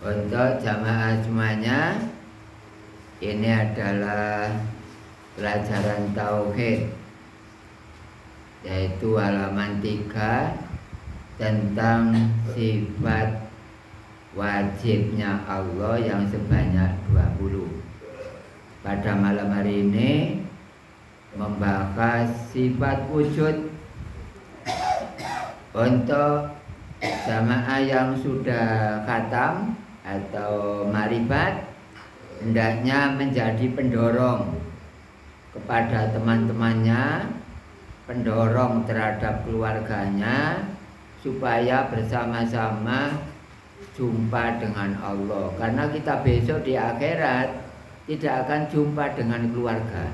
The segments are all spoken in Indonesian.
Untuk jamaah semuanya, ini adalah pelajaran tauhid, yaitu halaman 3 tentang sifat wajibnya Allah yang sebanyak 20. Pada malam hari ini membahas sifat wujud. Untuk jamaah yang sudah khatam atau marifat, hendaknya menjadi pendorong kepada teman-temannya, pendorong terhadap keluarganya, supaya bersama-sama jumpa dengan Allah. Karena kita besok di akhirat tidak akan jumpa dengan keluarga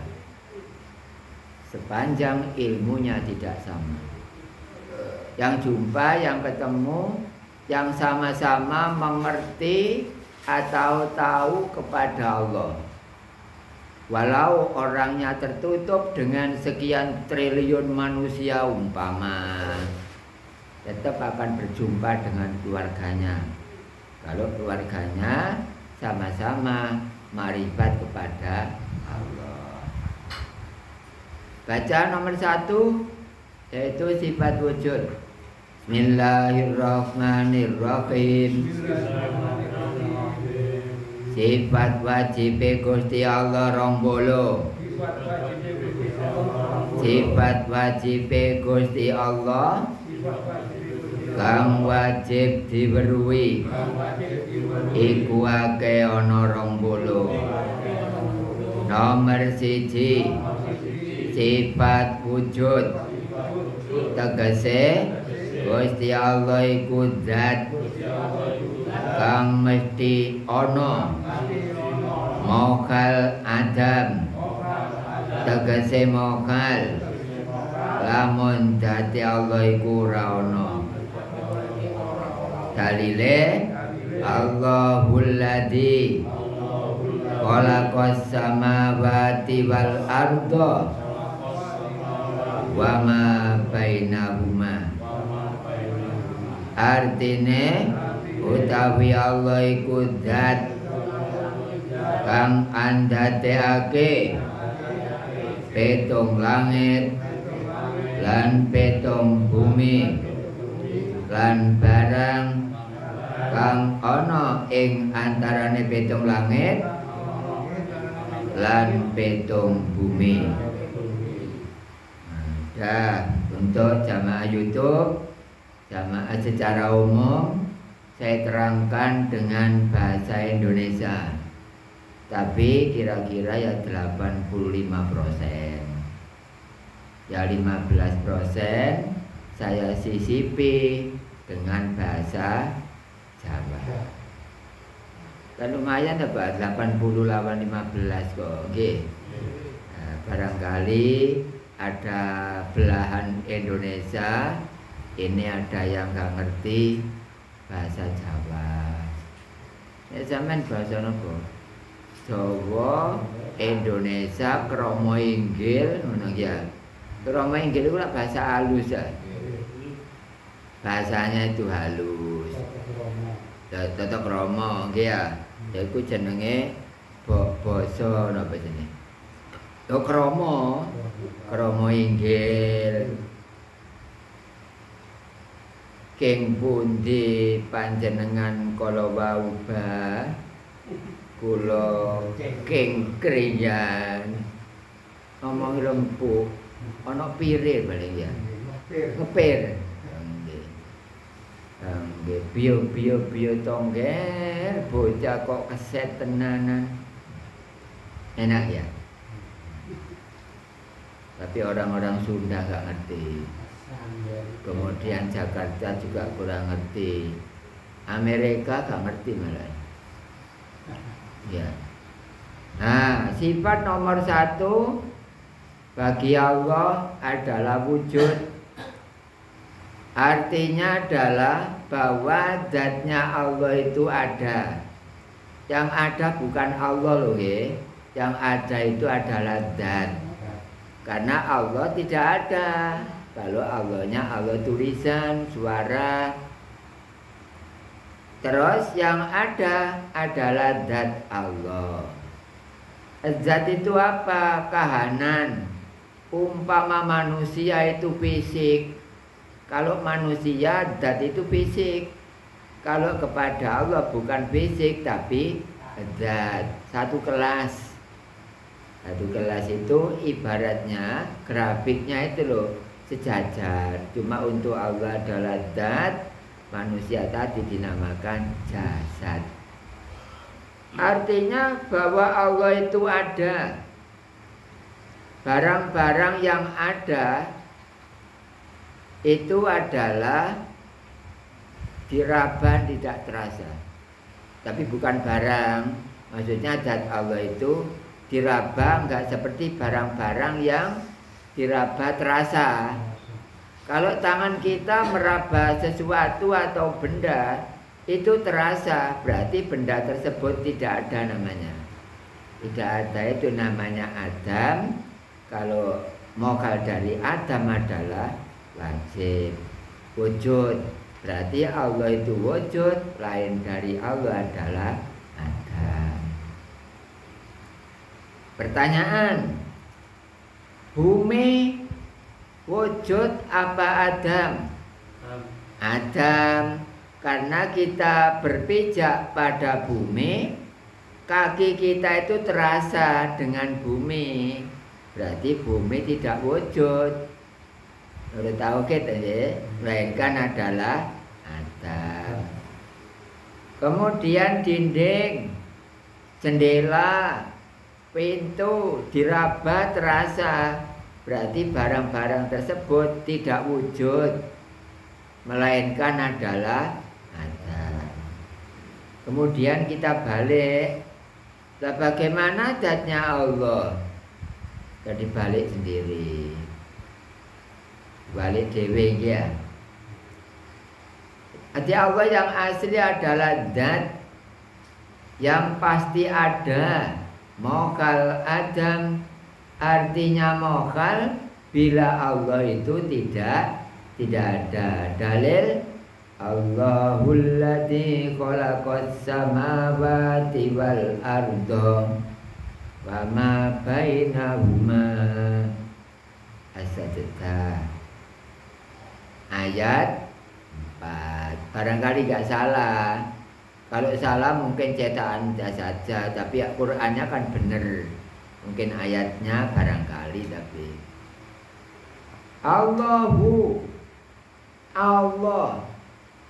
sepanjang ilmunya tidak sama. Yang jumpa, yang ketemu, yang sama-sama mengerti atau tahu kepada Allah. Walau orangnya tertutup dengan sekian triliun manusia umpama, tetap akan berjumpa dengan keluarganya. Kalau keluarganya sama-sama marifat kepada Allah. Baca nomor 1, yaitu sifat wujud. Bismillahirrahmanirrahim. Sifat wajib Gusti Allah 20. Sifat wajib Gusti Allah kang wajib diweruhi iku akeh ana 20. Nomor 1, sifat wujud. Tegese Gusti Allah iku zat kang mesti ana, mokal adam. Tegese mokal lamun dadi Allah iku ora ana. Dalile Allahul ladzi khalaqas samawati wal arda wa ma bainahuma. Artine utawi Allah iku zat kang andhateake petung langit lan petung bumi lan barang kang ana ing antarane petung langit lan petung bumi. Ya, untuk jamaah YouTube, jamaah secara umum saya terangkan dengan bahasa Indonesia, tapi kira-kira ya 85%. Ya 15% saya sisipi dengan bahasa Jawa. Kan lumayan dapat 80 lawan 15 kok. Nggih. Nah, barangkali ada belahan Indonesia ini ada yang nggak ngerti bahasa Jawa. Ya zaman bahasa nopo? Jawa, Indonesia, kromo inggil, ngono ya. Kromo inggil itu bahasa halus ya. Bahasanya itu halus. Tata kromo, ya. Iku jenenge basa napa jenenge? Yo kromo, kromo inggil. King pundi panjenengan kala wauba kula king kriyan ngomong lempuk ana pirir paling ya ngepir nggih bio tongger bocah kok keset tenanan enak ya, tapi orang-orang Sunda nggak ngerti. Kemudian Jakarta juga kurang ngerti, Amerika gak ngerti malah. Ya. Nah, sifat nomor 1 bagi Allah adalah wujud. Artinya adalah bahwa zatnya Allah itu ada. Yang ada bukan Allah loh ya. Yang ada itu adalah zat. Karena Allah tidak ada. Kalau Allahnya Allah tulisan, suara. Terus yang ada adalah zat Allah. Zat itu apa? Kahanan. Umpama manusia itu fisik. Kalau manusia zat itu fisik. Kalau kepada Allah bukan fisik tapi zat. Satu kelas. Satu kelas itu ibaratnya grafiknya itu loh sejajar. Cuma untuk Allah adalah zat, manusia tadi dinamakan jasad. Artinya bahwa Allah itu ada. Barang-barang yang ada itu adalah diraba tidak terasa. Tapi bukan barang. Maksudnya zat Allah itu diraba enggak seperti barang-barang yang diraba terasa. Kalau tangan kita meraba sesuatu atau benda itu terasa, berarti benda tersebut tidak ada namanya. Tidak ada itu namanya Adam. Kalau mokal dari Adam adalah wajib. Wujud, berarti Allah itu wujud, lain dari Allah adalah Adam. Pertanyaan, bumi wujud apa Adam? Adam. Karena kita berpijak pada bumi, kaki kita itu terasa dengan bumi. Berarti bumi tidak wujud. Udah tahu kita ya, melainkan adalah Adam. Kemudian dinding, jendela, pintu diraba terasa. Berarti barang-barang tersebut tidak wujud, melainkan adalah Adam. Kemudian kita balik, bagaimana zatnya Allah? Jadi balik sendiri, balik dewe ya. Arti Allah yang asli adalah zat yang pasti ada. Mokal Adam, artinya mokal bila Allah itu tidak ada. Dalil Allahul ladzi khalaqas samawati wal arda wa ma bainahuma. As-Sajdah ayat 4. Barangkali gak salah. Kalau salah mungkin cetakan saja, tapi Qur'annya kan benar. Mungkin ayatnya barangkali, tapi Allahu, Allah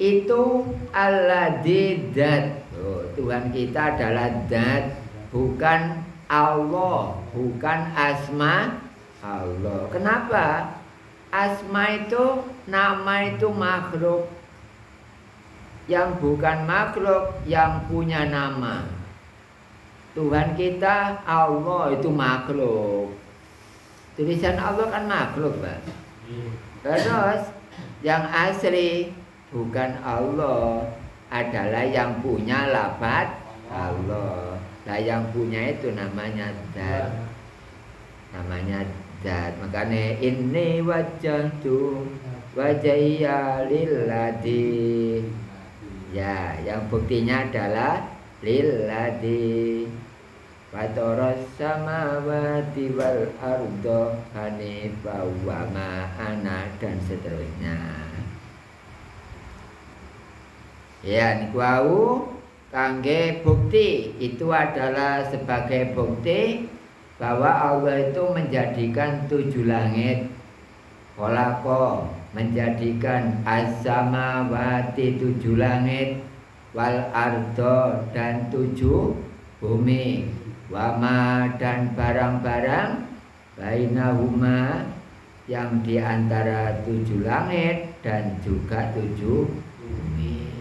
itu alladzi zat. Tuhan kita adalah zat, bukan Allah, bukan asma Allah. Kenapa? Asma itu, nama itu makhluk. Yang bukan makhluk, yang punya nama. Tuhan kita Allah itu makhluk. Tulisan Allah kan makhluk, Pak. Terus yang asli bukan Allah, adalah yang punya lafaz Allah. Nah, yang punya itu namanya zat. Namanya zat. Makanya inni wajjahtu wajhiya lilladzi. Ya, yang buktinya adalah lilladzi fatoros samawati wal ardo hanifa wa ma ana, dan seterusnya. Ya, niku wau kangge bukti. Itu adalah sebagai bukti bahwa Allah itu menjadikan 7 langit. Khalaqa, menjadikan as-samawati 7 langit, wal ardo, dan 7 bumi, wama, dan barang-barang bainahuma, yang diantara 7 langit dan juga 7 bumi.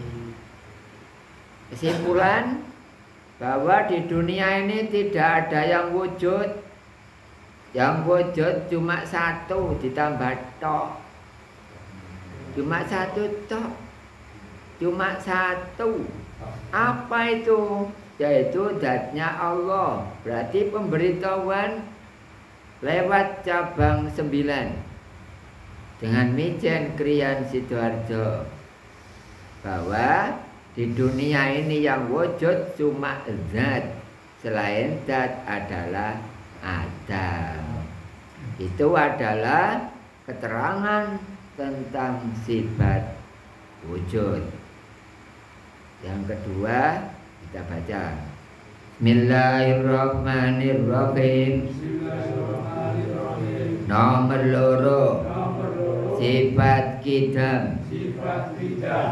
Kesimpulan bahwa di dunia ini tidak ada yang wujud. Yang wujud cuma satu ditambah tok. Cuma satu tok. Cuma satu. Apa itu? Yaitu zatnya Allah. Berarti pemberitahuan lewat cabang 9 dengan Mijen Kriyan Sidoarjo bahwa Di dunia ini yang wujud cuma zat, selain zat adalah adam. Itu adalah keterangan tentang sifat wujud. Yang kedua kita baca Bismillahirrahmanirrahim. Nomor loro sifat kidam.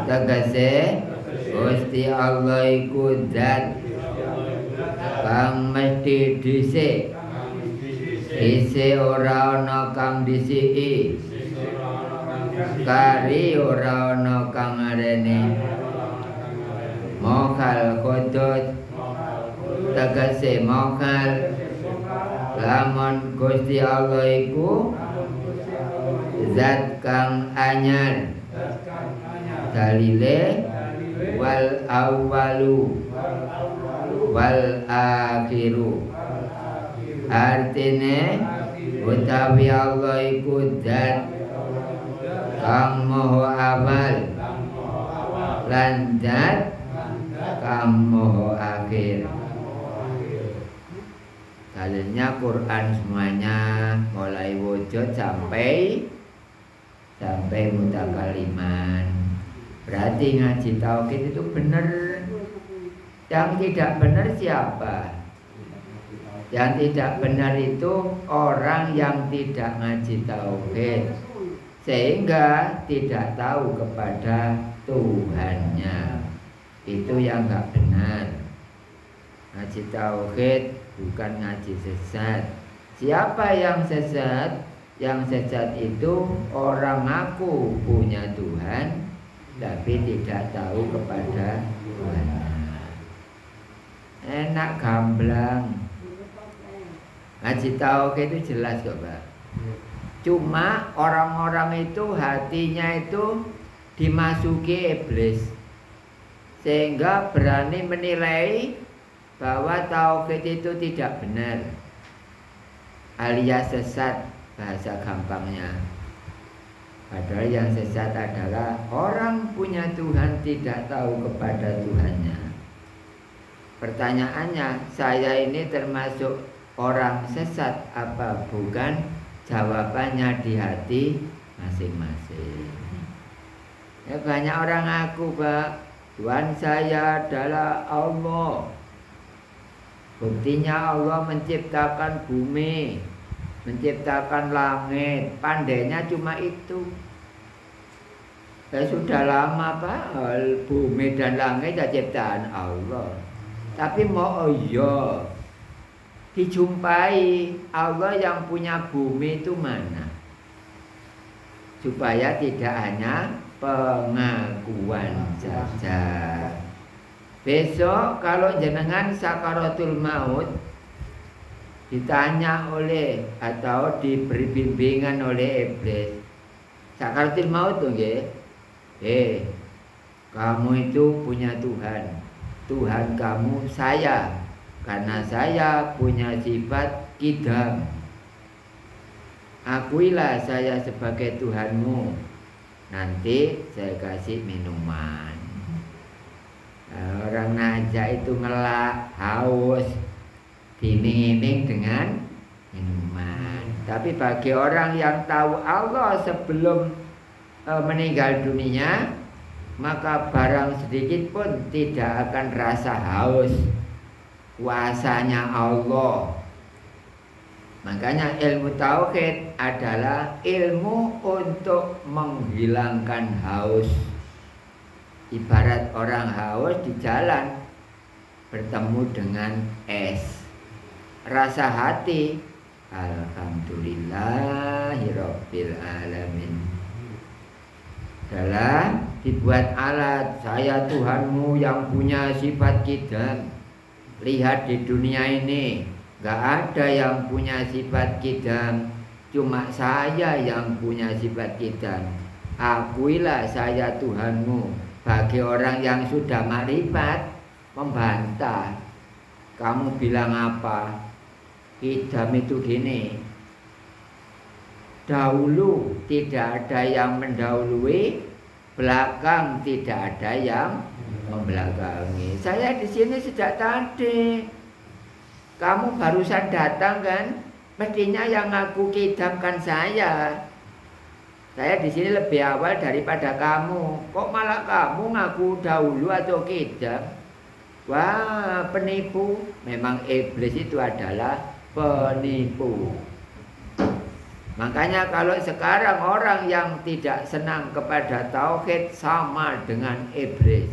Tegese Gusti Allah iku zat kang mesti dhisik. Dhisik ora ana kang disiki. Kari ora ana kang arene. Mokal kodot tegese mokal lamun Gusti Allah iku zat kang anyar dalile wal awwalu wal akhiru artine utawi Allah iku zat kang moho awal lan zat kang moho akhir. Dalilnya Quran semuanya mulai wujud sampai mutakaliman. Berarti ngaji tauhid itu benar. Yang tidak benar siapa? Yang tidak benar itu orang yang tidak ngaji tauhid, sehingga tidak tahu kepada Tuhannya. Itu yang nggak benar. Ngaji tauhid bukan ngaji sesat. Siapa yang sesat? Yang sesat itu orang ngaku punya Tuhan tapi tidak tahu kepada Tuhan. Enak gamblang. Ngaji tauhid itu jelas kok, Pak. Cuma orang-orang itu hatinya itu dimasuki iblis, sehingga berani menilai bahwa tauhid itu tidak benar, alias sesat bahasa gampangnya. Padahal yang sesat adalah orang punya Tuhan tidak tahu kepada Tuhannya. Pertanyaannya, saya ini termasuk orang sesat apa bukan? Jawabannya di hati masing-masing. Ya, banyak orang ngaku, Pak, Tuhan saya adalah Allah. Buktinya Allah menciptakan bumi, menciptakan langit, pandainya cuma itu. Sudah lama, Pak, bumi dan langit ya ciptaan Allah. Tapi mau iya dijumpai Allah yang punya bumi itu mana? Supaya tidak hanya pengakuan saja. Besok kalau jenengan sakaratul maut ditanya oleh atau diberi bimbingan oleh iblis, sakaratul maut tuh nggih, kamu itu punya Tuhan. Tuhan kamu saya, karena saya punya sifat kidam. Akuilah saya sebagai Tuhanmu. Nanti saya kasih minuman. Orang najak itu ngelak, haus, diiming-iming dengan minuman. Tapi bagi orang yang tahu Allah sebelum meninggal dunia, maka barang sedikit pun tidak akan rasa haus. Kuasanya Allah. Makanya ilmu tauhid adalah ilmu untuk menghilangkan haus. Ibarat orang haus di jalan bertemu dengan es. Rasa hati, alhamdulillahirabbil alamin. Dalam dibuat alat, saya Tuhanmu yang punya sifat kidam. Lihat di dunia ini, gak ada yang punya sifat kidam, cuma saya yang punya sifat kidam. Akuilah saya Tuhanmu. Bagi orang yang sudah makrifat membantah. Kamu bilang apa? Kidam itu gini. Dahulu tidak ada yang mendahului, belakang tidak ada yang membelakangi. Saya di sini sejak tadi. Kamu barusan datang kan? Mestinya yang ngaku kidam kan saya. Saya di sini lebih awal daripada kamu. Kok malah kamu ngaku dahulu atau kidam? Wah, penipu. Memang iblis itu adalah penipu. Makanya kalau sekarang orang yang tidak senang kepada tauhid sama dengan iblis.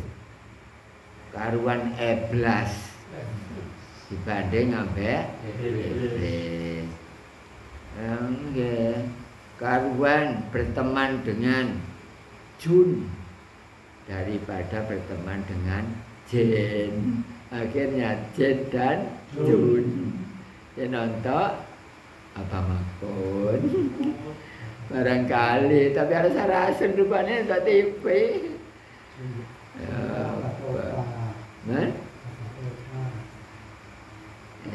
Karuan eblas dibanding ambek iblis. Karuan berteman dengan jun daripada berteman dengan jin. Akhirnya jin dan jun. Nonton apa makun barangkali, tapi harus rasen rupanya tak TV.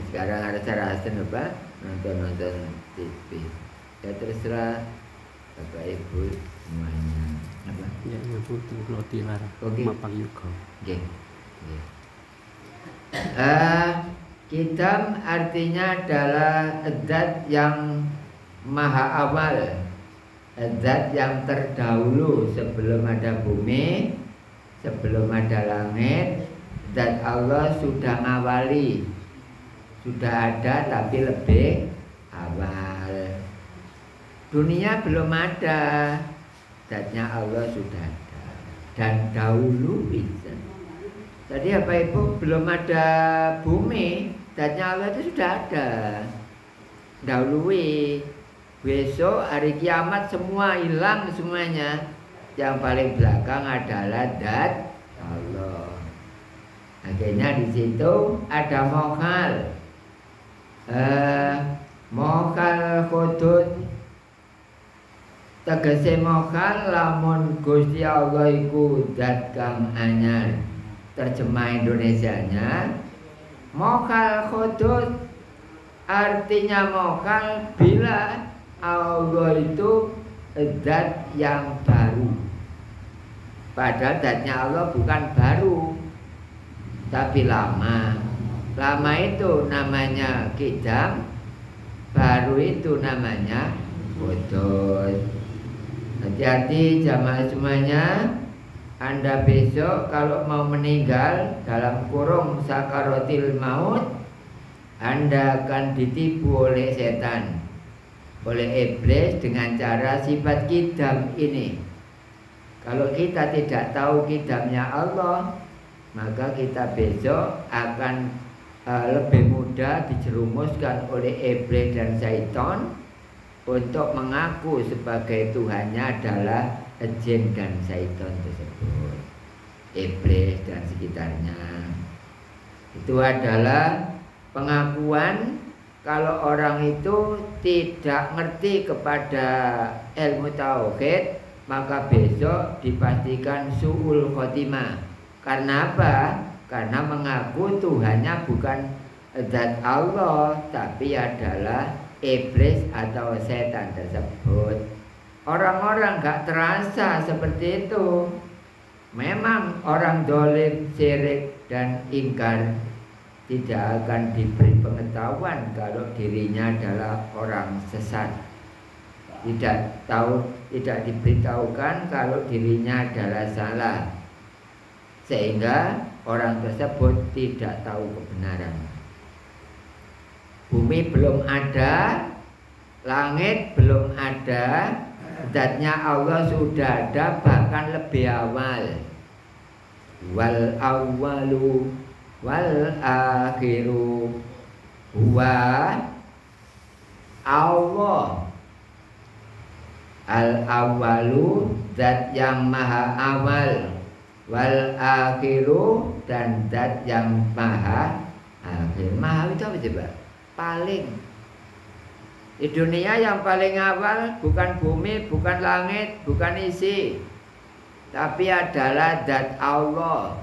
Sekarang harus rasen apa? Nonton TV. Ya terserah Bapak Ibu semuanya. Apa? Ya Ibu tunggu dilarang. Oke. Mapang yuga. Oke. Kidam artinya adalah zat yang maha awal, zat yang terdahulu sebelum ada bumi, sebelum ada langit. Zat Allah sudah ngawali, sudah ada tapi lebih awal. Dunia belum ada, zatnya Allah sudah ada dan dahulu bisa. Jadi apa Ibu, belum ada bumi, zatnya Allah itu sudah ada. Dahului. Besok hari kiamat semua hilang semuanya. Yang paling belakang adalah zat Allah. Akhirnya di situ ada mokhal. Mokhal khudud. Tegese mokhal lamun Gusti Allah iku zat kang anyar. Terjemah Indonesianya, mokhal khudud artinya mokhal bila Allah itu zat yang baru. Padahal zatnya Allah bukan baru, tapi lama. Lama itu namanya kidam, baru itu namanya khudud. Hati-hati jamaah semuanya. Anda besok kalau mau meninggal dalam kurung sakaratil maut, Anda akan ditipu oleh setan, oleh iblis dengan cara sifat kidam ini. Kalau kita tidak tahu kidamnya Allah, maka kita besok akan lebih mudah dijerumuskan oleh iblis dan syaitan untuk mengaku sebagai Tuhannya adalah jin dan syaitan tersebut, iblis dan sekitarnya. Itu adalah pengakuan kalau orang itu tidak ngerti kepada ilmu tauhid, maka besok dipastikan su'ul khotimah. Karena apa? Karena mengaku Tuhannya bukan zat Allah, tapi adalah iblis atau setan tersebut. Orang-orang gak terasa seperti itu. Memang orang dolim, syirik dan ingkar tidak akan diberi pengetahuan kalau dirinya adalah orang sesat. Tidak diberitahukan kalau dirinya adalah salah, sehingga orang tersebut tidak tahu kebenaran. Bumi belum ada, langit belum ada, zatnya Allah sudah ada, bahkan lebih awal. Wal awwalu wal akhiru huwa Allah. Al awwalu zat yang maha awal, wal akhiru dan zat yang maha akhir. Maha itu apa coba? Paling. Di dunia yang paling awal bukan bumi, bukan langit, bukan isi, tapi adalah zat Allah.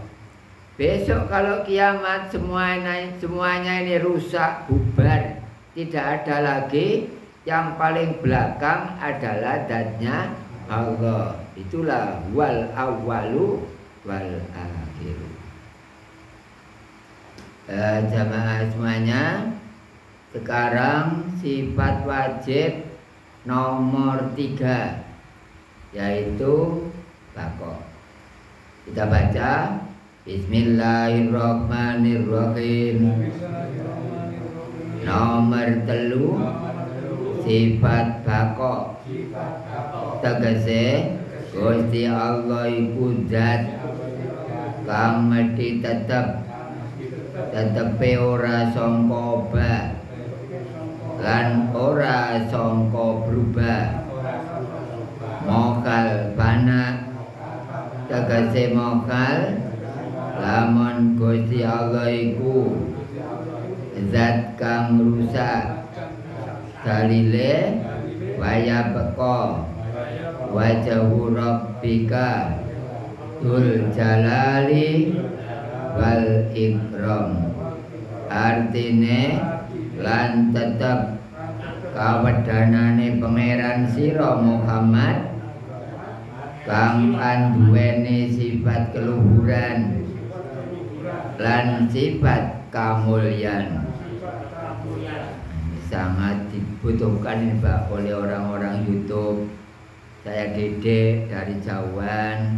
Besok kalau kiamat semuanya ini rusak, bubar, tidak ada lagi. Yang paling belakang adalah zatnya Allah. itulah wal awwalu wal akhiru. Jamaah semuanya, sekarang sifat wajib nomor 3 yaitu bako. Kita baca Bismillahirrahmanirrahim. Nomor 3 sifat bako. Tegese Gusti Allah iku zat kang mesti tetepe ora sangka obah lan ora sangka berubah. Mokal bana tegese mokal lamun Gusti Allah iku zat kang rusak dalile waya beko wajhu rabbika dzul jalali wal ikram. Artine lan tetep kawedanane pangeran sira Muhammad kang anduweni sifat keluhuran lan sifat kamulyan. Sangat dibutuhkan ini Pak oleh orang-orang YouTube. Saya didik dari jauhan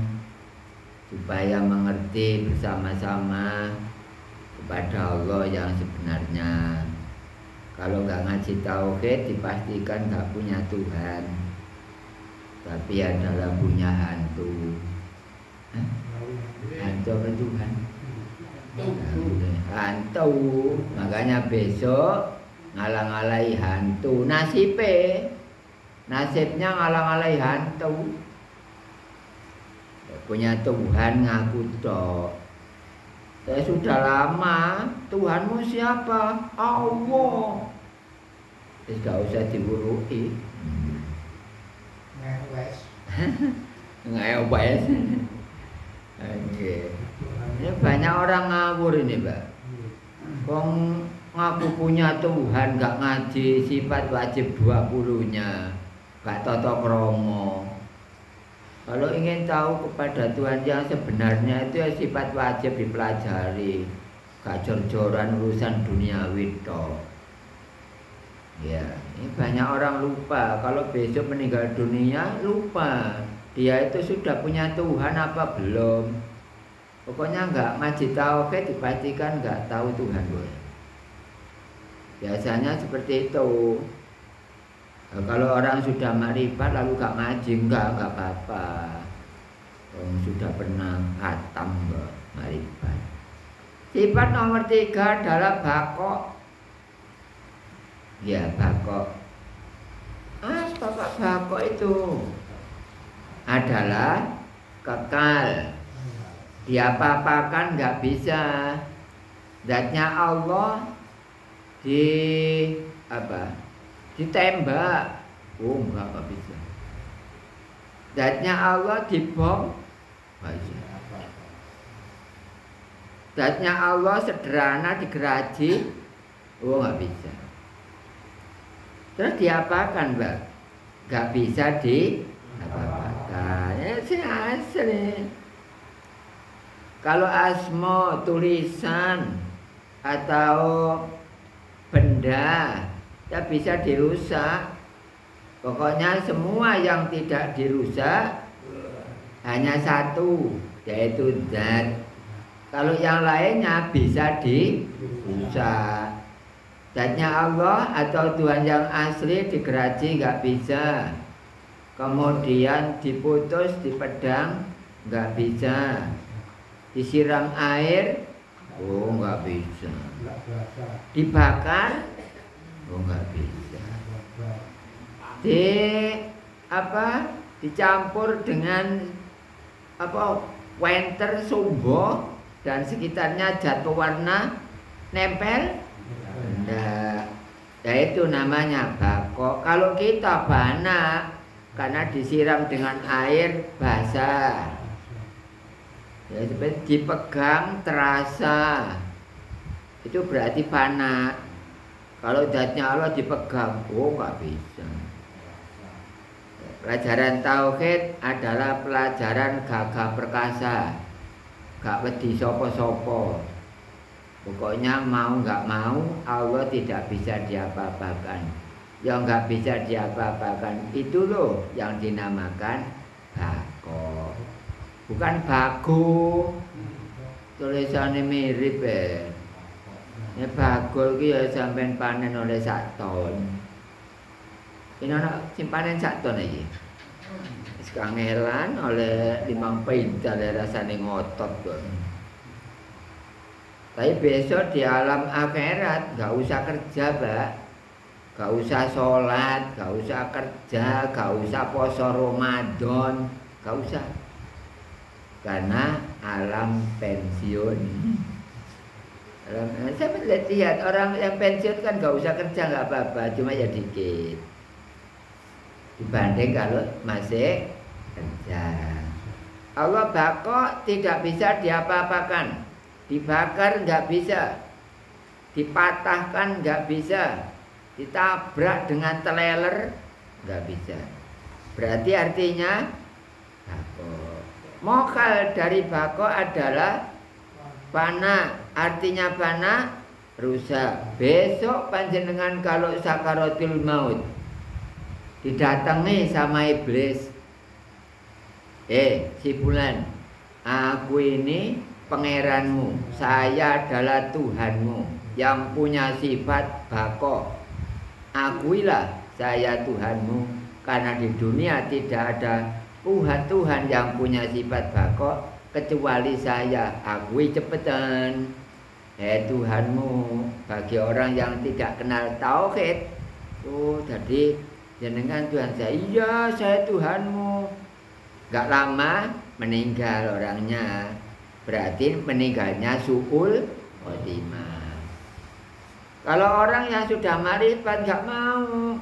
supaya mengerti bersama-sama kepada Allah yang sebenarnya. Kalau nggak ngaji tauhid dipastikan nggak punya Tuhan, tapi adalah punya hantu. Hantu apa Tuhan? Hantu. Makanya besok ngalang-alai hantu. Nasibnya ngalang-alai hantu. Punya Tuhan ngaku tok. Saya sudah lama. Tuhanmu siapa? Allah. Tidak usah diburuki. Ngewes. Ini banyak orang ngawur ini, Pak. Wong ngaku punya Tuhan, gak ngaji sifat wajib 20-nya, gak tata krama. Kalau ingin tahu kepada Tuhan yang sebenarnya itu ya sifat wajib dipelajari, gak jor-joran urusan duniawi tok. Ya, ini banyak orang lupa. Kalau besok meninggal dunia lupa dia itu sudah punya Tuhan apa belum. Pokoknya nggak ngaji tauhid dipastikan nggak tahu Tuhan boy. Biasanya seperti itu. Nah, kalau orang sudah makrifat lalu gak ngaji enggak apa-apa. Sudah pernah khatam enggak makrifat. Sifat nomor 3 adalah bako. Ya bako. Apa Pak bako itu? Adalah kekal. Diapa-apakan nggak bisa. Zatnya Allah ditembak, oh enggak bisa. Zatnya Allah dibom, bisa. Zatnya Allah sederhana digeraji, oh enggak bisa. Terus diapakan, Mbak? Enggak bisa diapa-apakan. Ya asli. Kalau asma tulisan atau benda ya bisa dirusak. Pokoknya semua yang tidak dirusak hanya satu, yaitu zat. Kalau yang lainnya bisa dirusak. Zatnya Allah atau Tuhan yang asli digeraji nggak bisa. Kemudian diputus di pedang nggak bisa. Disiram air, oh nggak bisa. Dibakar, oh nggak bisa. Dicampur dengan wenter, sumbo dan sekitarnya jatuh warna, nempel, enggak. Ya itu namanya bako. Kalau kita bana karena disiram dengan air basah. Ya seperti dipegang terasa. Itu berarti panas. Kalau zatnya Allah dipegang, oh nggak bisa. Pelajaran tauhid adalah pelajaran gagah perkasa, gak wedi sopo-sopo. Pokoknya mau gak mau Allah tidak bisa diapa-apakan. Yang gak bisa diapa-apakan itu loh yang dinamakan bako. Bukan bago. Tulisannya mirip ya. Ini bago iki ya sampean panen oleh 1 ton. Ini anak simpanan 1 ton iki. Wis kangelan oleh 5 pintal rasane ngotot kok. Tapi besok di alam akhirat gak usah kerja, Pak. Gak usah sholat, gak usah kerja, gak usah poso Ramadan, gak usah. Karena alam pensiun. Saya lihat orang yang pensiun kan gak usah kerja, gak apa-apa, cuma ya dikit dibanding kalau masih kerja. Allah bako tidak bisa diapa-apakan, dibakar gak bisa, dipatahkan gak bisa, ditabrak dengan teleler gak bisa. Berarti artinya bako. Mokal dari bako adalah fana, artinya fana rusak. Besok panjenengan kalau sakaratul maut didatangi sama iblis, si fulan, aku ini pangeranmu, saya adalah Tuhanmu yang punya sifat bako. Akuilah saya Tuhanmu, karena di dunia tidak ada Tuhan yang punya sifat bako kecuali saya. Akui cepetan, Tuhanmu. Bagi orang yang tidak kenal tauhid, jadi jenengan Tuhan saya. Iya, saya Tuhanmu. Gak lama meninggal orangnya, berarti meninggalnya su'ul khotimah. Kalau orang yang sudah marifat gak mau,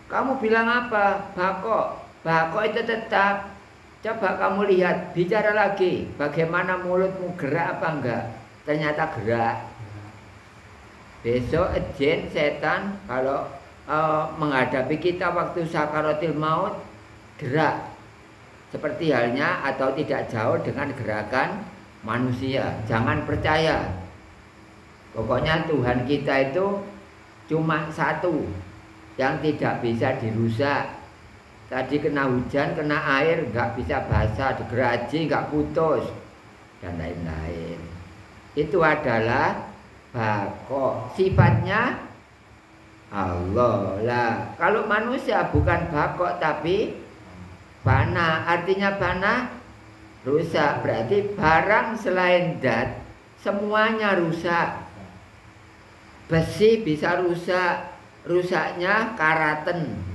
kamu bilang apa? Bako. Bako itu tetap. Coba kamu lihat, bicara lagi, bagaimana mulutmu gerak apa enggak? Ternyata gerak. Besok jin, setan kalau menghadapi kita waktu sakaratul maut, gerak. Seperti halnya atau tidak jauh dengan gerakan manusia. Jangan percaya. Pokoknya Tuhan kita itu cuma satu yang tidak bisa dirusak. Tadi kena hujan, kena air, nggak bisa basah, digeraji, nggak putus, dan lain-lain. Itu adalah bako. Sifatnya Allah lah. Kalau manusia bukan bako tapi fana. Artinya fana rusak. Berarti barang selain dat semuanya rusak. Besi bisa rusak, rusaknya karaten.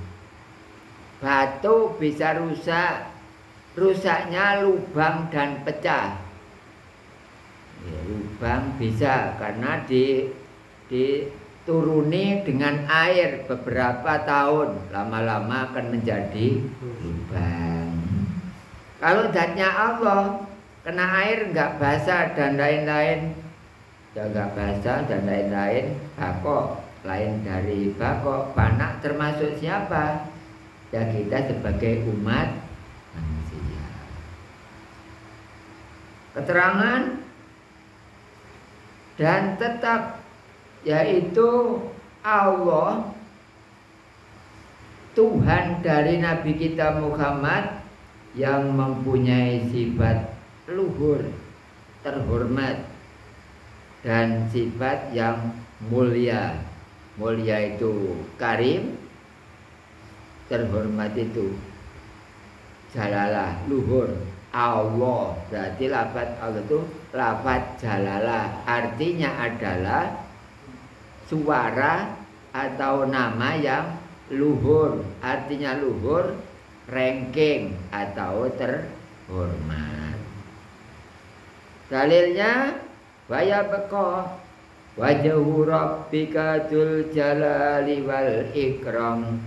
Batu bisa rusak, rusaknya lubang dan pecah. Ya, lubang bisa karena dituruni dengan air beberapa tahun, lama-lama akan menjadi lubang. Kalau zatnya Allah, kena air nggak basah dan lain-lain, ya nggak basah dan lain-lain, bako. Lain dari bako, panak termasuk siapa? Ya kita sebagai umat manusia. Keterangan dan tetap yaitu Allah Tuhan dari Nabi kita Muhammad yang mempunyai sifat luhur, terhormat, dan sifat yang mulia. Mulia itu karim, terhormat itu jalalah, luhur. Allah berarti lafaz Allah itu lafaz jalalah, artinya adalah suara atau nama yang luhur. Artinya luhur, ranking atau terhormat. Dalilnya waya beko wajhu rabbika dzul jalali wal ikram.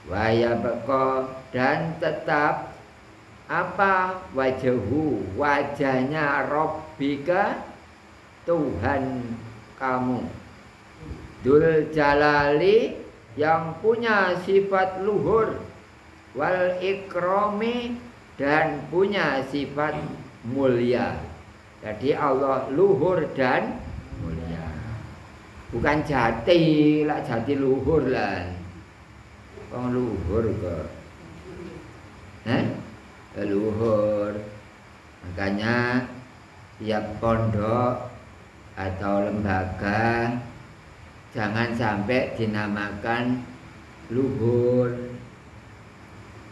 Waya beko dan tetap apa? Wajhu, wajahnya Rabbika, Tuhan kamu, Dzul Jalali yang punya sifat luhur, wal ikrami, dan punya sifat mulia. Jadi Allah luhur dan mulia. Bukan jati, lah jati luhur lah. Wong luhur kok. Luhur. Makanya tiap pondok atau lembaga jangan sampai dinamakan luhur.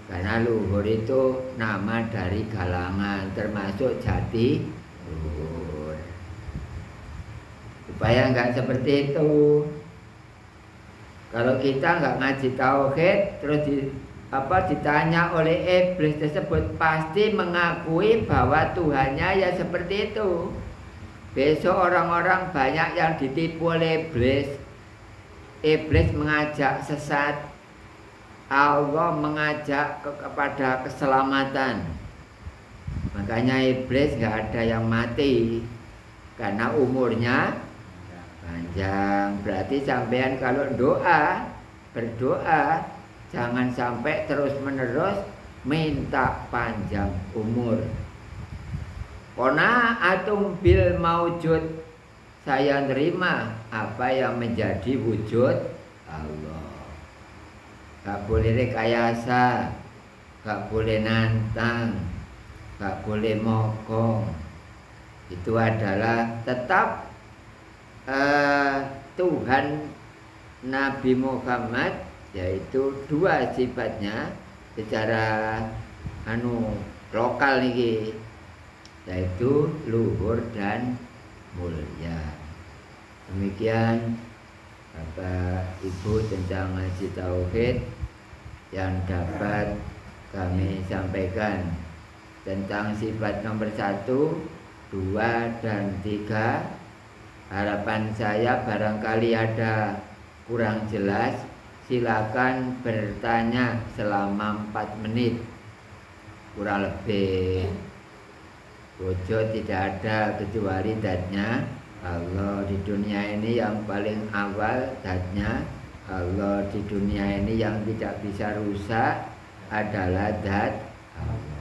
Karena luhur itu nama dari galangan, termasuk jati luhur. Supaya enggak seperti itu. Kalau kita enggak ngaji tauhid, terus ditanya oleh iblis tersebut, pasti mengakui bahwa Tuhannya ya seperti itu. Besok orang-orang banyak yang ditipu oleh iblis. Iblis mengajak sesat, Allah mengajak kepada keselamatan. Makanya iblis nggak ada yang mati karena umurnya panjang. Berarti sampean kalau berdoa jangan sampai terus-menerus minta panjang umur. Kona atum bil maujud, saya nerima apa yang menjadi wujud Allah. Gak boleh rekayasa, gak boleh nantang, gak boleh mokong. Itu adalah tetap Tuhan Nabi Muhammad, yaitu dua sifatnya secara lokal nih, yaitu luhur dan mulia. Demikian Bapak Ibu tentang ngaji tauhid yang dapat kami sampaikan tentang sifat nomor 1, 2, dan 3. Harapan saya barangkali ada kurang jelas, silakan bertanya selama 4 menit kurang lebih. Wujud tidak ada kecuali zatnya Allah. Di dunia ini yang paling awal zatnya Allah. Di dunia ini yang tidak bisa rusak adalah zat Allah.